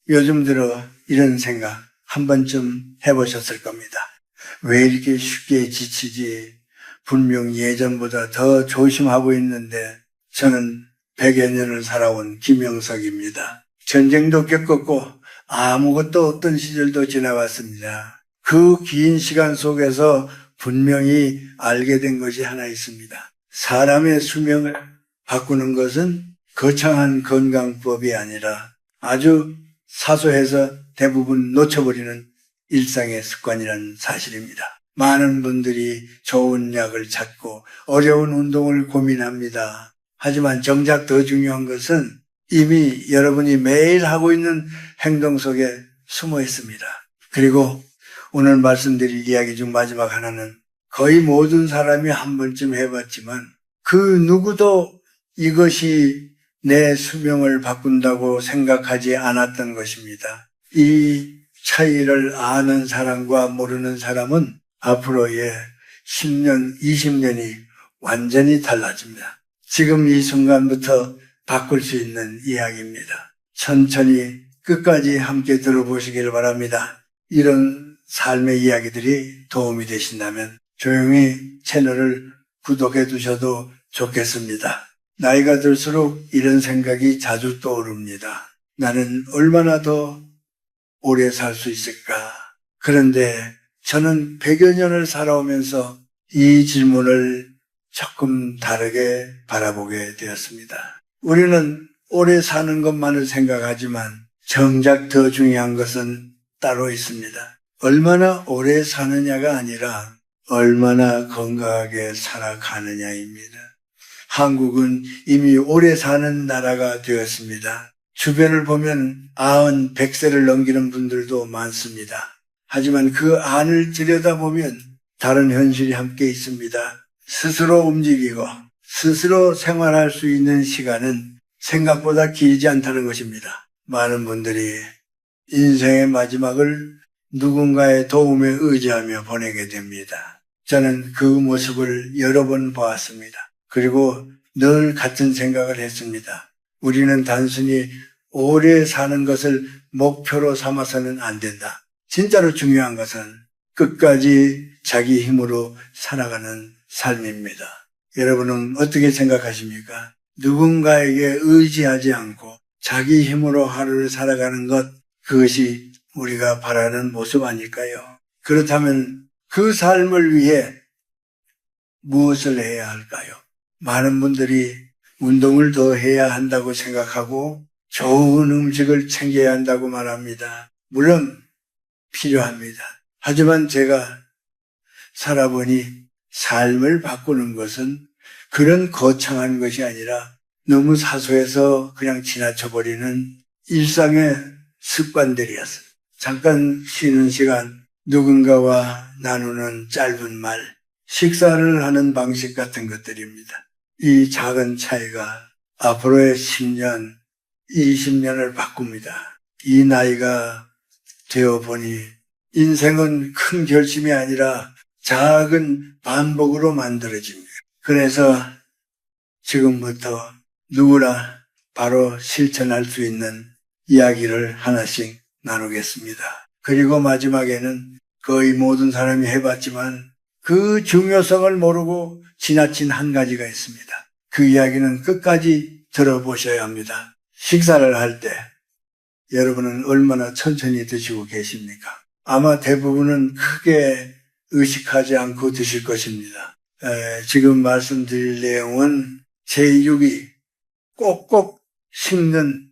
요즘 들어 이런 생각 한 번쯤 해보셨을 겁니다. 왜 이렇게 쉽게 지치지? 분명 예전보다 더 조심하고 있는데. 저는 100여 년을 살아온 김영석입니다. 전쟁도 겪었고 아무것도 없던 시절도 지나왔습니다. 그 긴 시간 속에서 분명히 알게 된 것이 하나 있습니다. 사람의 수명을 바꾸는 것은 거창한 건강법이 아니라 아주 사소해서 대부분 놓쳐버리는 일상의 습관이라는 사실입니다. 많은 분들이 좋은 약을 찾고 어려운 운동을 고민합니다. 하지만 정작 더 중요한 것은 이미 여러분이 매일 하고 있는 행동 속에 숨어 있습니다. 그리고 오늘 말씀드릴 이야기 중 마지막 하나는 거의 모든 사람이 한 번쯤 해봤지만 그 누구도 이것이 내 수명을 바꾼다고 생각하지 않았던 것입니다. 이 차이를 아는 사람과 모르는 사람은 앞으로의 10년, 20년이 완전히 달라집니다. 지금 이 순간부터 바꿀 수 있는 이야기입니다. 천천히 끝까지 함께 들어보시길 바랍니다. 이런 삶의 이야기들이 도움이 되신다면 조용히 채널을 구독해 두셔도 좋겠습니다. 나이가 들수록 이런 생각이 자주 떠오릅니다. 나는 얼마나 더 오래 살 수 있을까? 그런데 저는 100여 년을 살아오면서 이 질문을 조금 다르게 바라보게 되었습니다. 우리는 오래 사는 것만을 생각하지만 정작 더 중요한 것은 따로 있습니다. 얼마나 오래 사느냐가 아니라 얼마나 건강하게 살아가느냐입니다. 한국은 이미 오래 사는 나라가 되었습니다. 주변을 보면 90, 100세를 넘기는 분들도 많습니다. 하지만 그 안을 들여다보면 다른 현실이 함께 있습니다. 스스로 움직이고 스스로 생활할 수 있는 시간은 생각보다 길지 않다는 것입니다. 많은 분들이 인생의 마지막을 누군가의 도움에 의지하며 보내게 됩니다. 저는 그 모습을 여러 번 보았습니다. 그리고 늘 같은 생각을 했습니다. 우리는 단순히 오래 사는 것을 목표로 삼아서는 안 된다. 진짜로 중요한 것은 끝까지 자기 힘으로 살아가는 삶입니다. 여러분은 어떻게 생각하십니까? 누군가에게 의지하지 않고 자기 힘으로 하루를 살아가는 것, 그것이 우리가 바라는 모습 아닐까요? 그렇다면 그 삶을 위해 무엇을 해야 할까요? 많은 분들이 운동을 더 해야 한다고 생각하고 좋은 음식을 챙겨야 한다고 말합니다. 물론 필요합니다. 하지만 제가 살아보니 삶을 바꾸는 것은 그런 거창한 것이 아니라 너무 사소해서 그냥 지나쳐버리는 일상의 습관들이었어요. 잠깐 쉬는 시간, 누군가와 나누는 짧은 말, 식사를 하는 방식 같은 것들입니다. 이 작은 차이가 앞으로의 10년, 20년을 바꿉니다. 이 나이가 되어보니 인생은 큰 결심이 아니라 작은 반복으로 만들어집니다. 그래서 지금부터 누구나 바로 실천할 수 있는 이야기를 하나씩 나누겠습니다. 그리고 마지막에는 거의 모든 사람이 해봤지만 그 중요성을 모르고 지나친 한 가지가 있습니다. 그 이야기는 끝까지 들어보셔야 합니다. 식사를 할 때 여러분은 얼마나 천천히 드시고 계십니까? 아마 대부분은 크게 의식하지 않고 드실 것입니다. 지금 말씀드릴 내용은 제6위 꼭꼭 씹는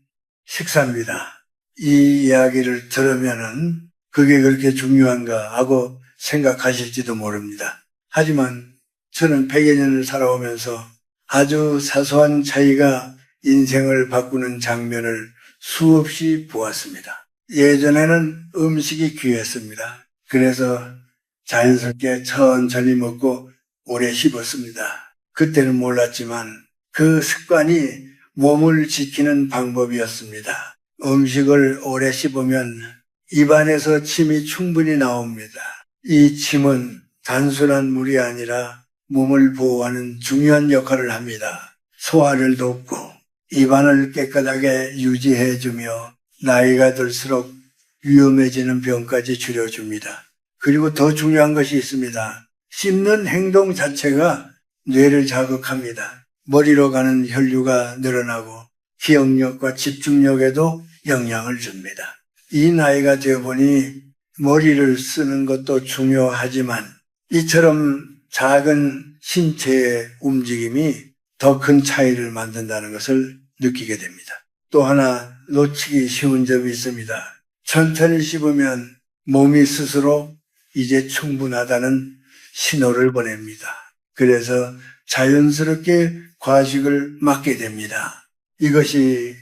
식사입니다. 이 이야기를 들으면은 그게 그렇게 중요한가 하고 생각하실지도 모릅니다. 하지만 저는 100여 년을 살아오면서 아주 사소한 차이가 인생을 바꾸는 장면을 수없이 보았습니다. 예전에는 음식이 귀했습니다. 그래서 자연스럽게 천천히 먹고 오래 씹었습니다. 그때는 몰랐지만 그 습관이 몸을 지키는 방법이었습니다. 음식을 오래 씹으면 입안에서 침이 충분히 나옵니다. 이 침은 단순한 물이 아니라 몸을 보호하는 중요한 역할을 합니다. 소화를 돕고 입안을 깨끗하게 유지해주며 나이가 들수록 위험해지는 병까지 줄여줍니다. 그리고 더 중요한 것이 있습니다. 씹는 행동 자체가 뇌를 자극합니다. 머리로 가는 혈류가 늘어나고 기억력과 집중력에도 영향을 줍니다. 이 나이가 되어 보니 머리를 쓰는 것도 중요하지만 이처럼 작은 신체의 움직임이 더 큰 차이를 만든다는 것을 느끼게 됩니다. 또 하나 놓치기 쉬운 점이 있습니다. 천천히 씹으면 몸이 스스로 이제 충분하다는 신호를 보냅니다. 그래서 자연스럽게 과식을 막게 됩니다. 이것이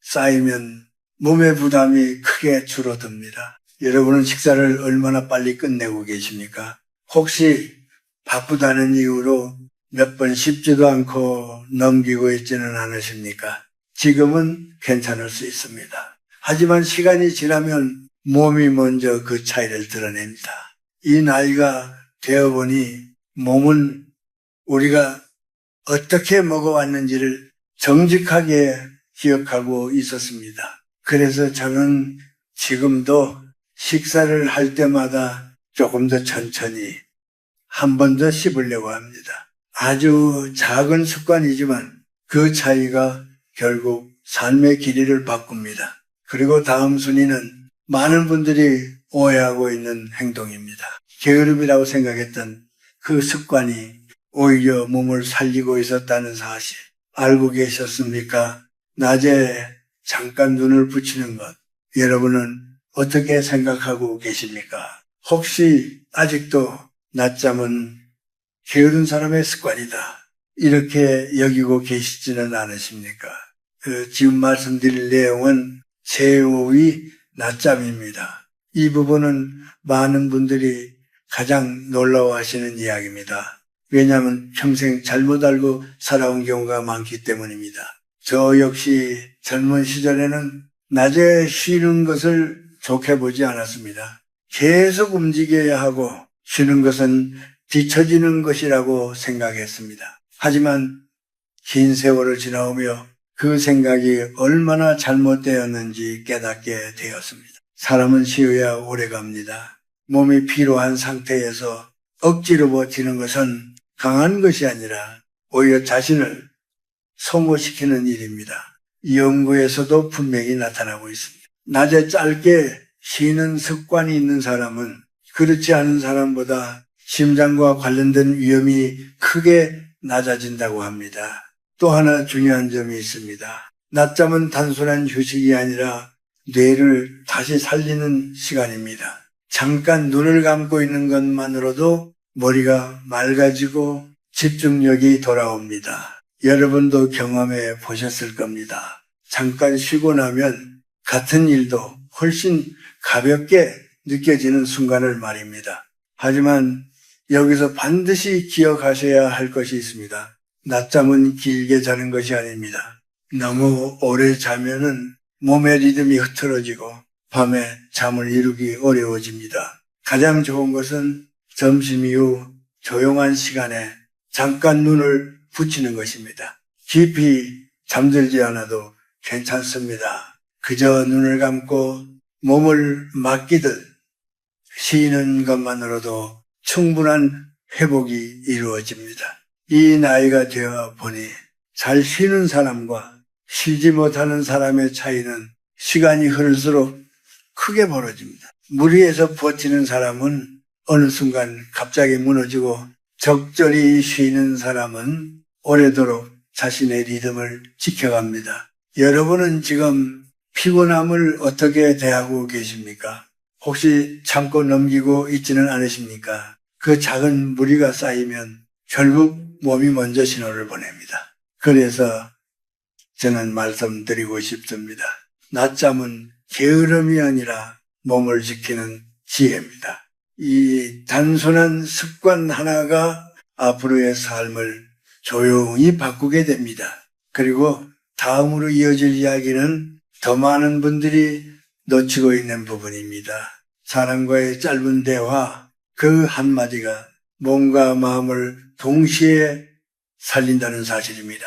쌓이면 몸의 부담이 크게 줄어듭니다. 여러분은 식사를 얼마나 빨리 끝내고 계십니까? 혹시 바쁘다는 이유로 몇 번 씹지도 않고 넘기고 있지는 않으십니까? 지금은 괜찮을 수 있습니다. 하지만 시간이 지나면 몸이 먼저 그 차이를 드러냅니다. 이 나이가 되어보니 몸은 우리가 어떻게 먹어왔는지를 정직하게 기억하고 있었습니다. 그래서 저는 지금도 식사를 할 때마다 조금 더 천천히 한 번 더 씹으려고 합니다. 아주 작은 습관이지만 그 차이가 결국 삶의 길이를 바꿉니다. 그리고 다음 순위는 많은 분들이 오해하고 있는 행동입니다. 게으름이라고 생각했던 그 습관이 오히려 몸을 살리고 있었다는 사실 알고 계셨습니까? 낮에 잠깐 눈을 붙이는 것, 여러분은 어떻게 생각하고 계십니까? 혹시 아직도 낮잠은 게으른 사람의 습관이다, 이렇게 여기고 계시지는 않으십니까? 지금 말씀드릴 내용은 최후의 낮잠입니다. 이 부분은 많은 분들이 가장 놀라워하시는 이야기입니다. 왜냐하면 평생 잘못 알고 살아온 경우가 많기 때문입니다. 저 역시 젊은 시절에는 낮에 쉬는 것을 좋게 보지 않았습니다. 계속 움직여야 하고 쉬는 것은 뒤처지는 것이라고 생각했습니다. 하지만 긴 세월을 지나오며 그 생각이 얼마나 잘못되었는지 깨닫게 되었습니다. 사람은 쉬어야 오래 갑니다. 몸이 피로한 상태에서 억지로 버티는 것은 강한 것이 아니라 오히려 자신을 소모시키는 일입니다. 연구에서도 분명히 나타나고 있습니다. 낮에 짧게 쉬는 습관이 있는 사람은 그렇지 않은 사람보다 심장과 관련된 위험이 크게 낮아진다고 합니다. 또 하나 중요한 점이 있습니다. 낮잠은 단순한 휴식이 아니라 뇌를 다시 살리는 시간입니다. 잠깐 눈을 감고 있는 것만으로도 머리가 맑아지고 집중력이 돌아옵니다. 여러분도 경험해 보셨을 겁니다. 잠깐 쉬고 나면 같은 일도 훨씬 가볍게 느껴지는 순간을 말입니다. 하지만 여기서 반드시 기억하셔야 할 것이 있습니다. 낮잠은 길게 자는 것이 아닙니다. 너무 오래 자면은 몸의 리듬이 흐트러지고 밤에 잠을 이루기 어려워집니다. 가장 좋은 것은 점심 이후 조용한 시간에 잠깐 눈을 붙이는 것입니다. 깊이 잠들지 않아도 괜찮습니다. 그저 눈을 감고 몸을 맡기듯 쉬는 것만으로도 충분한 회복이 이루어집니다. 이 나이가 되어 보니 잘 쉬는 사람과 쉬지 못하는 사람의 차이는 시간이 흐를수록 크게 벌어집니다. 무리해서 버티는 사람은 어느 순간 갑자기 무너지고 적절히 쉬는 사람은 오래도록 자신의 리듬을 지켜갑니다. 여러분은 지금 피곤함을 어떻게 대하고 계십니까? 혹시 참고 넘기고 있지는 않으십니까? 그 작은 무리가 쌓이면 결국 몸이 먼저 신호를 보냅니다. 그래서 저는 말씀드리고 싶습니다. 낮잠은 게으름이 아니라 몸을 지키는 지혜입니다. 이 단순한 습관 하나가 앞으로의 삶을 조용히 바꾸게 됩니다. 그리고 다음으로 이어질 이야기는 더 많은 분들이 놓치고 있는 부분입니다. 사람과의 짧은 대화, 그 한마디가 몸과 마음을 동시에 살린다는 사실입니다.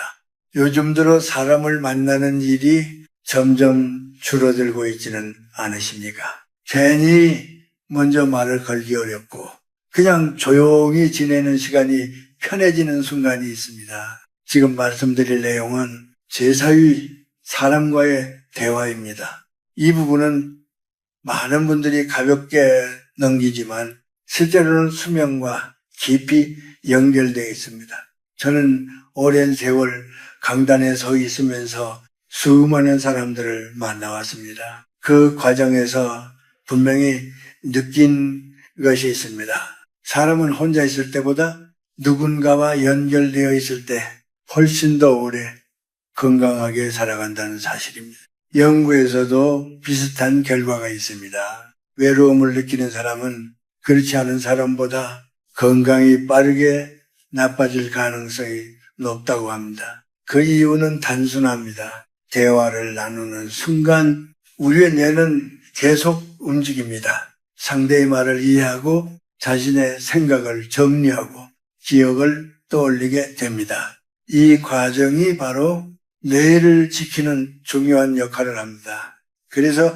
요즘 들어 사람을 만나는 일이 점점 줄어들고 있지는 않으십니까? 괜히 먼저 말을 걸기 어렵고 그냥 조용히 지내는 시간이 편해지는 순간이 있습니다. 지금 말씀드릴 내용은 제 사위 사람과의 대화입니다. 이 부분은 많은 분들이 가볍게 넘기지만 실제로는 수명과 깊이 연결되어 있습니다. 저는 오랜 세월 강단에 서 있으면서 수많은 사람들을 만나왔습니다. 그 과정에서 분명히 느낀 것이 있습니다. 사람은 혼자 있을 때보다 누군가와 연결되어 있을 때 훨씬 더 오래 건강하게 살아간다는 사실입니다. 연구에서도 비슷한 결과가 있습니다. 외로움을 느끼는 사람은 그렇지 않은 사람보다 건강이 빠르게 나빠질 가능성이 높다고 합니다. 그 이유는 단순합니다. 대화를 나누는 순간 우리의 뇌는 계속 움직입니다. 상대의 말을 이해하고 자신의 생각을 정리하고 기억을 떠올리게 됩니다. 이 과정이 바로 뇌를 지키는 중요한 역할을 합니다. 그래서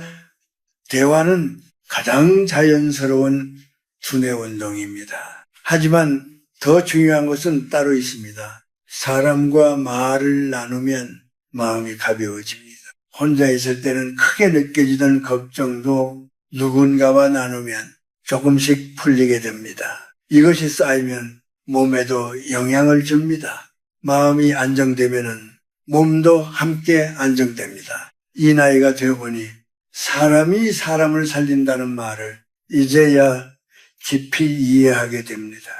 대화는 가장 자연스러운 두뇌 운동입니다. 하지만 더 중요한 것은 따로 있습니다. 사람과 말을 나누면 마음이 가벼워집니다. 혼자 있을 때는 크게 느껴지던 걱정도 누군가와 나누면 조금씩 풀리게 됩니다. 이것이 쌓이면 몸에도 영향을 줍니다. 마음이 안정되면은 몸도 함께 안정됩니다. 이 나이가 되어보니 사람이 사람을 살린다는 말을 이제야 깊이 이해하게 됩니다.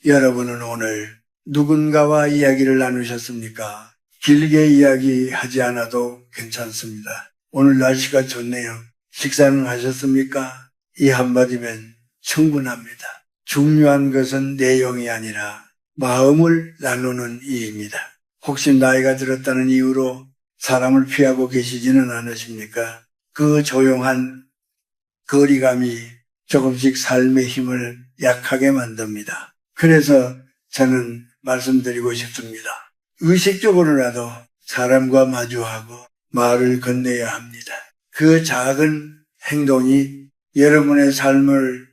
여러분은 오늘 누군가와 이야기를 나누셨습니까? 길게 이야기하지 않아도 괜찮습니다. 오늘 날씨가 좋네요. 식사는 하셨습니까? 이 한마디면 충분합니다. 중요한 것은 내용이 아니라 마음을 나누는 이입니다. 혹시 나이가 들었다는 이유로 사람을 피하고 계시지는 않으십니까? 그 조용한 거리감이 조금씩 삶의 힘을 약하게 만듭니다. 그래서 저는 말씀드리고 싶습니다. 의식적으로라도 사람과 마주하고 말을 건네야 합니다. 그 작은 행동이 여러분의 삶을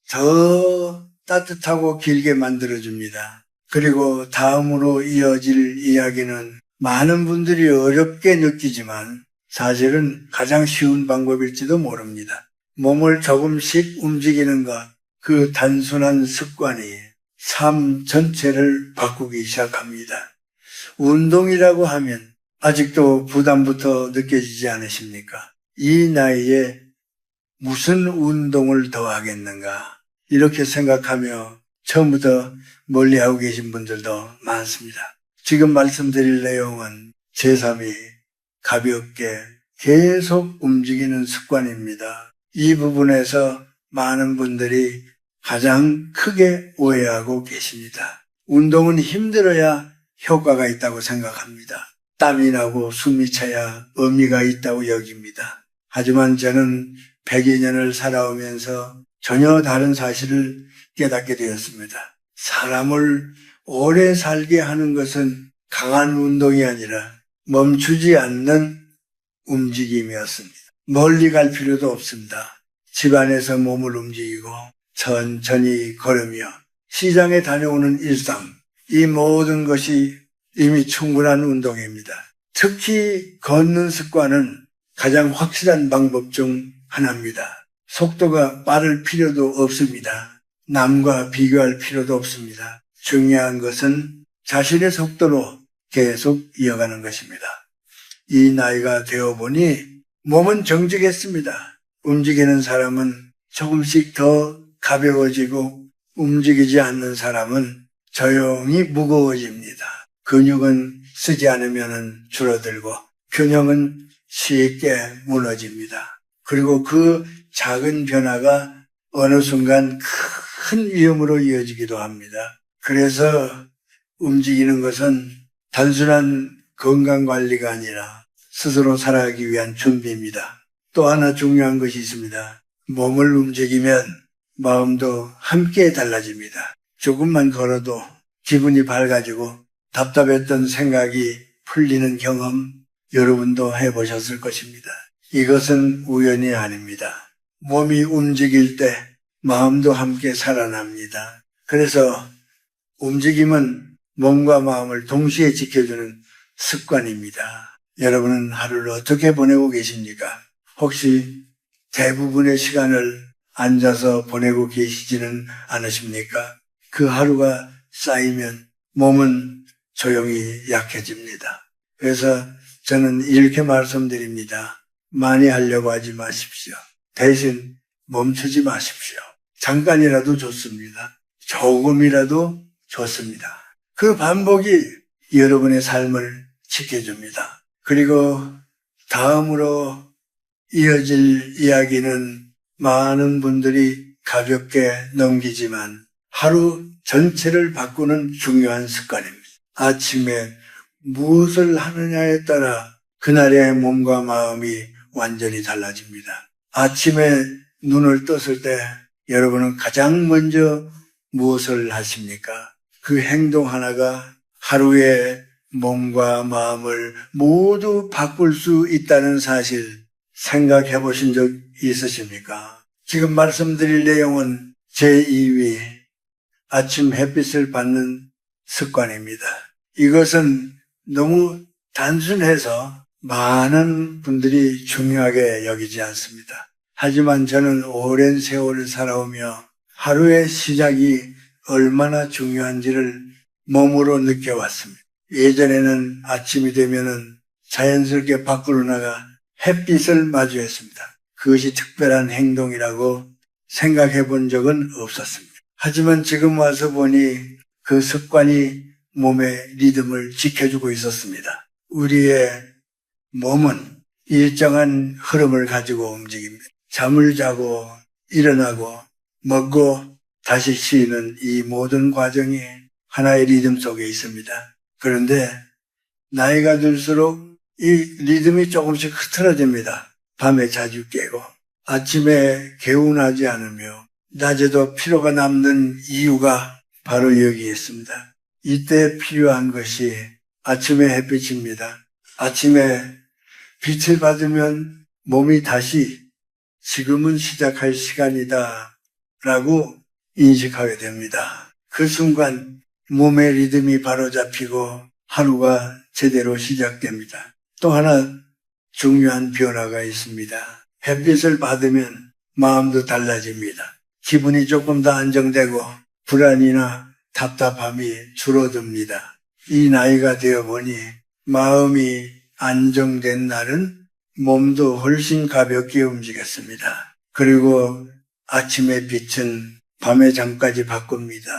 더 따뜻하고 길게 만들어줍니다. 그리고 다음으로 이어질 이야기는 많은 분들이 어렵게 느끼지만 사실은 가장 쉬운 방법일지도 모릅니다. 몸을 조금씩 움직이는 것, 그 단순한 습관이 삶 전체를 바꾸기 시작합니다. 운동이라고 하면 아직도 부담부터 느껴지지 않으십니까? 이 나이에 무슨 운동을 더 하겠는가? 이렇게 생각하며 처음부터 멀리하고 계신 분들도 많습니다. 지금 말씀드릴 내용은 제3이 가볍게 계속 움직이는 습관입니다. 이 부분에서 많은 분들이 가장 크게 오해하고 계십니다. 운동은 힘들어야 효과가 있다고 생각합니다. 땀이 나고 숨이 차야 의미가 있다고 여깁니다. 하지만 저는 100여 년을 살아오면서 전혀 다른 사실을 깨닫게 되었습니다. 사람을 오래 살게 하는 것은 강한 운동이 아니라 멈추지 않는 움직임이었습니다. 멀리 갈 필요도 없습니다. 집안에서 몸을 움직이고 천천히 걸으며 시장에 다녀오는 일상, 이 모든 것이 이미 충분한 운동입니다. 특히 걷는 습관은 가장 확실한 방법 중 하나입니다. 속도가 빠를 필요도 없습니다. 남과 비교할 필요도 없습니다. 중요한 것은 자신의 속도로 계속 이어가는 것입니다. 이 나이가 되어보니 몸은 정직했습니다. 움직이는 사람은 조금씩 더 가벼워지고 움직이지 않는 사람은 조용히 무거워집니다. 근육은 쓰지 않으면 줄어들고 균형은 쉽게 무너집니다. 그리고 그 작은 변화가 어느 순간 큰 위험으로 이어지기도 합니다. 그래서 움직이는 것은 단순한 건강관리가 아니라 스스로 살아가기 위한 준비입니다. 또 하나 중요한 것이 있습니다. 몸을 움직이면 마음도 함께 달라집니다. 조금만 걸어도 기분이 밝아지고 답답했던 생각이 풀리는 경험, 여러분도 해보셨을 것입니다. 이것은 우연이 아닙니다. 몸이 움직일 때 마음도 함께 살아납니다. 그래서 움직임은 몸과 마음을 동시에 지켜주는 습관입니다. 여러분은 하루를 어떻게 보내고 계십니까? 혹시 대부분의 시간을 앉아서 보내고 계시지는 않으십니까? 그 하루가 쌓이면 몸은 조용히 약해집니다. 그래서 저는 이렇게 말씀드립니다. 많이 하려고 하지 마십시오. 대신 멈추지 마십시오. 잠깐이라도 좋습니다. 조금이라도 좋습니다. 그 반복이 여러분의 삶을 지켜줍니다. 그리고 다음으로 이어질 이야기는 많은 분들이 가볍게 넘기지만 하루 전체를 바꾸는 중요한 습관입니다. 아침에 무엇을 하느냐에 따라 그날의 몸과 마음이 완전히 달라집니다. 아침에 눈을 떴을 때 여러분은 가장 먼저 무엇을 하십니까? 그 행동 하나가 하루의 몸과 마음을 모두 바꿀 수 있다는 사실 생각해 보신 적 있으십니까? 지금 말씀드릴 내용은 제2위 아침 햇빛을 받는 습관입니다. 이것은 너무 단순해서 많은 분들이 중요하게 여기지 않습니다. 하지만 저는 오랜 세월을 살아오며 하루의 시작이 얼마나 중요한지를 몸으로 느껴왔습니다. 예전에는 아침이 되면은 자연스럽게 밖으로 나가 햇빛을 마주했습니다. 그것이 특별한 행동이라고 생각해 본 적은 없었습니다. 하지만 지금 와서 보니 그 습관이 몸의 리듬을 지켜주고 있었습니다. 우리의 몸은 일정한 흐름을 가지고 움직입니다. 잠을 자고 일어나고 먹고 다시 쉬는 이 모든 과정이 하나의 리듬 속에 있습니다. 그런데 나이가 들수록 이 리듬이 조금씩 흐트러집니다. 밤에 자주 깨고 아침에 개운하지 않으며 낮에도 피로가 남는 이유가 바로 여기에 있습니다. 이때 필요한 것이 아침의 햇빛입니다. 아침에 빛을 받으면 몸이 다시 지금은 시작할 시간이다 라고 인식하게 됩니다. 그 순간 몸의 리듬이 바로 잡히고 하루가 제대로 시작됩니다. 또 하나 중요한 변화가 있습니다. 햇빛을 받으면 마음도 달라집니다. 기분이 조금 더 안정되고 불안이나 답답함이 줄어듭니다. 이 나이가 되어 보니 마음이 안정된 날은 몸도 훨씬 가볍게 움직였습니다. 그리고 아침의 빛은 밤의 잠까지 바꿉니다.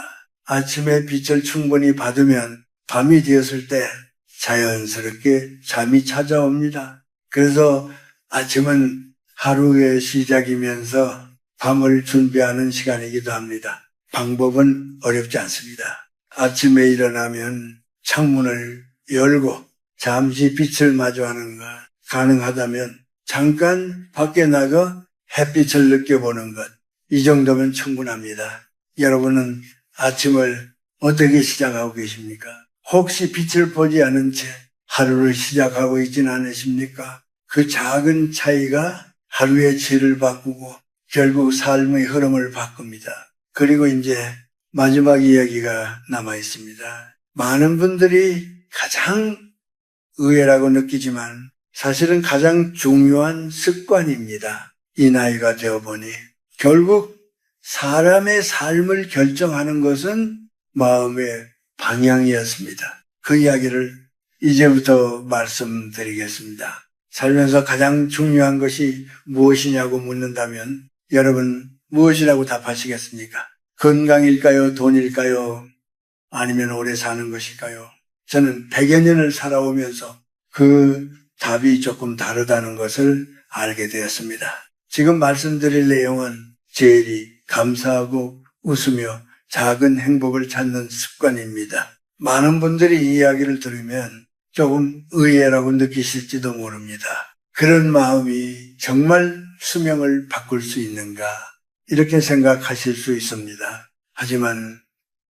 아침의 빛을 충분히 받으면 밤이 되었을 때 자연스럽게 잠이 찾아옵니다. 그래서 아침은 하루의 시작이면서 밤을 준비하는 시간이기도 합니다. 방법은 어렵지 않습니다. 아침에 일어나면 창문을 열고 잠시 빛을 마주하는 것, 가능하다면 잠깐 밖에 나가 햇빛을 느껴보는 것, 이 정도면 충분합니다. 여러분은 아침을 어떻게 시작하고 계십니까? 혹시 빛을 보지 않은 채 하루를 시작하고 있지는 않으십니까? 그 작은 차이가 하루의 질을 바꾸고 결국 삶의 흐름을 바꿉니다. 그리고 이제 마지막 이야기가 남아 있습니다. 많은 분들이 가장 의외라고 느끼지만 사실은 가장 중요한 습관입니다. 이 나이가 되어보니 결국 사람의 삶을 결정하는 것은 마음의 방향이었습니다. 그 이야기를 이제부터 말씀드리겠습니다. 살면서 가장 중요한 것이 무엇이냐고 묻는다면 여러분 무엇이라고 답하시겠습니까? 건강일까요? 돈일까요? 아니면 오래 사는 것일까요? 저는 100여 년을 살아오면서 그 답이 조금 다르다는 것을 알게 되었습니다. 지금 말씀드릴 내용은 제일이 감사하고 웃으며 작은 행복을 찾는 습관입니다. 많은 분들이 이 이야기를 들으면 조금 의외라고 느끼실지도 모릅니다. 그런 마음이 정말 수명을 바꿀 수 있는가 이렇게 생각하실 수 있습니다. 하지만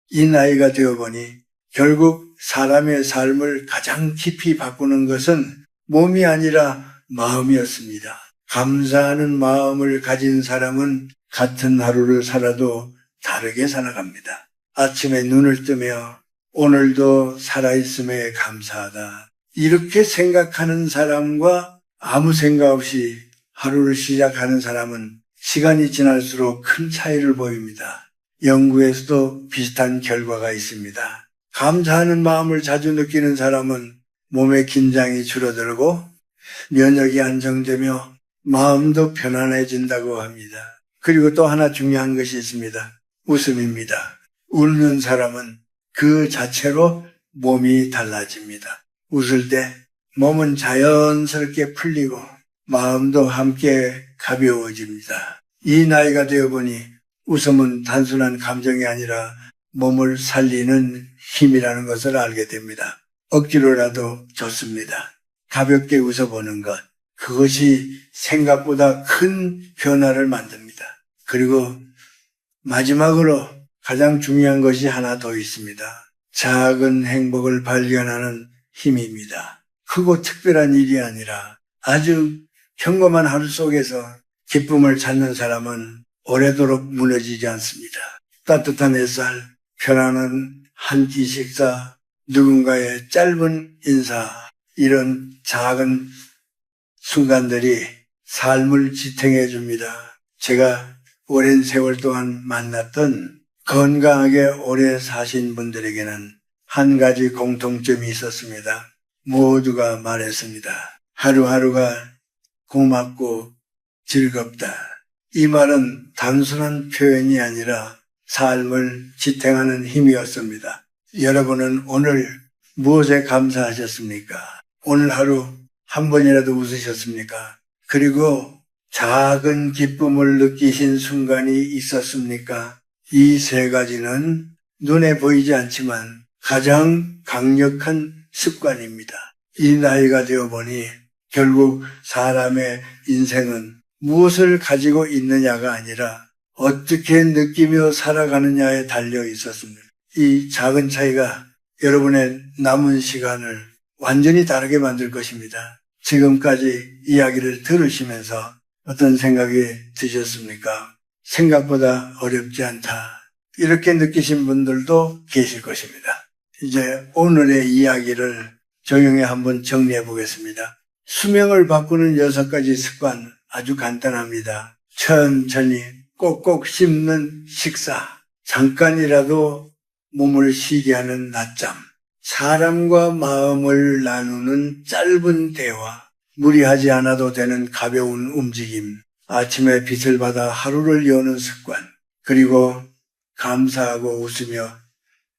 이 나이가 되어보니 결국 사람의 삶을 가장 깊이 바꾸는 것은 몸이 아니라 마음이었습니다. 감사하는 마음을 가진 사람은 같은 하루를 살아도 다르게 살아갑니다. 아침에 눈을 뜨며 오늘도 살아있음에 감사하다. 이렇게 생각하는 사람과 아무 생각 없이 하루를 시작하는 사람은 시간이 지날수록 큰 차이를 보입니다. 연구에서도 비슷한 결과가 있습니다. 감사하는 마음을 자주 느끼는 사람은 몸의 긴장이 줄어들고 면역이 안정되며 마음도 편안해진다고 합니다. 그리고 또 하나 중요한 것이 있습니다. 웃음입니다. 웃는 사람은 그 자체로 몸이 달라집니다. 웃을 때 몸은 자연스럽게 풀리고 마음도 함께 가벼워집니다. 이 나이가 되어보니 웃음은 단순한 감정이 아니라 몸을 살리는 힘이라는 것을 알게 됩니다. 억지로라도 좋습니다. 가볍게 웃어보는 것, 그것이 생각보다 큰 변화를 만듭니다. 그리고 마지막으로 가장 중요한 것이 하나 더 있습니다. 작은 행복을 발견하는 힘입니다. 크고 특별한 일이 아니라 아주 평범한 하루 속에서 기쁨을 찾는 사람은 오래도록 무너지지 않습니다. 따뜻한 햇살, 편안한 한 끼 식사, 누군가의 짧은 인사, 이런 작은 순간들이 삶을 지탱해 줍니다. 제가 오랜 세월 동안 만났던 건강하게 오래 사신 분들에게는 한 가지 공통점이 있었습니다. 모두가 말했습니다. 하루하루가 고맙고 즐겁다. 이 말은 단순한 표현이 아니라 삶을 지탱하는 힘이었습니다. 여러분은 오늘 무엇에 감사하셨습니까? 오늘 하루 한 번이라도 웃으셨습니까? 그리고 작은 기쁨을 느끼신 순간이 있었습니까? 이 세 가지는 눈에 보이지 않지만 가장 강력한 습관입니다. 이 나이가 되어보니 결국 사람의 인생은 무엇을 가지고 있느냐가 아니라 어떻게 느끼며 살아가느냐에 달려 있었습니다. 이 작은 차이가 여러분의 남은 시간을 완전히 다르게 만들 것입니다. 지금까지 이야기를 들으시면서 어떤 생각이 드셨습니까? 생각보다 어렵지 않다. 이렇게 느끼신 분들도 계실 것입니다. 이제 오늘의 이야기를 조용히 한번 정리해 보겠습니다. 수명을 바꾸는 6가지 습관 아주 간단합니다. 천천히 꼭꼭 씹는 식사, 잠깐이라도 몸을 쉬게 하는 낮잠, 사람과 마음을 나누는 짧은 대화, 무리하지 않아도 되는 가벼운 움직임, 아침에 빛을 받아 하루를 여는 습관, 그리고 감사하고 웃으며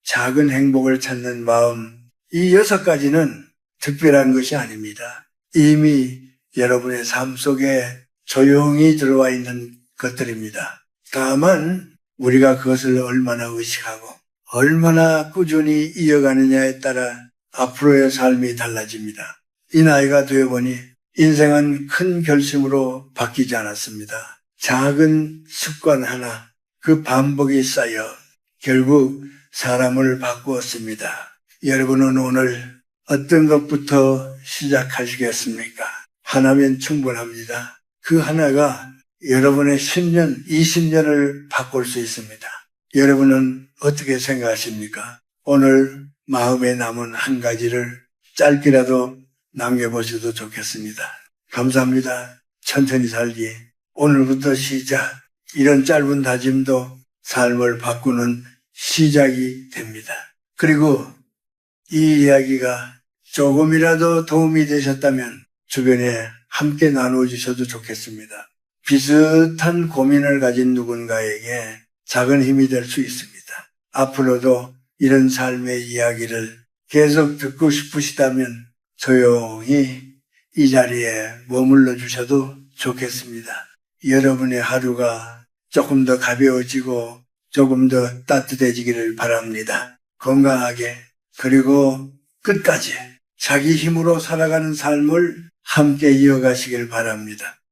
작은 행복을 찾는 마음, 이 6가지는 특별한 것이 아닙니다. 이미 여러분의 삶 속에 조용히 들어와 있는 것들입니다. 다만 우리가 그것을 얼마나 의식하고 얼마나 꾸준히 이어가느냐에 따라 앞으로의 삶이 달라집니다. 이 나이가 되어보니 인생은 큰 결심으로 바뀌지 않았습니다. 작은 습관 하나, 그 반복이 쌓여 결국 사람을 바꾸었습니다. 여러분은 오늘 어떤 것부터 시작하시겠습니까? 하나면 충분합니다. 그 하나가 여러분의 10년, 20년을 바꿀 수 있습니다. 여러분은 어떻게 생각하십니까? 오늘 마음에 남은 한 가지를 짧게라도 남겨보셔도 좋겠습니다. 감사합니다. 천천히 살기. 오늘부터 시작. 이런 짧은 다짐도 삶을 바꾸는 시작이 됩니다. 그리고 이 이야기가 조금이라도 도움이 되셨다면 주변에 함께 나눠주셔도 좋겠습니다. 비슷한 고민을 가진 누군가에게 작은 힘이 될 수 있습니다. 앞으로도 이런 삶의 이야기를 계속 듣고 싶으시다면 조용히 이 자리에 머물러 주셔도 좋겠습니다. 여러분의 하루가 조금 더 가벼워지고 조금 더 따뜻해지기를 바랍니다. 건강하게 그리고 끝까지 자기 힘으로 살아가는 삶을 함께 이어가시길 바랍니다.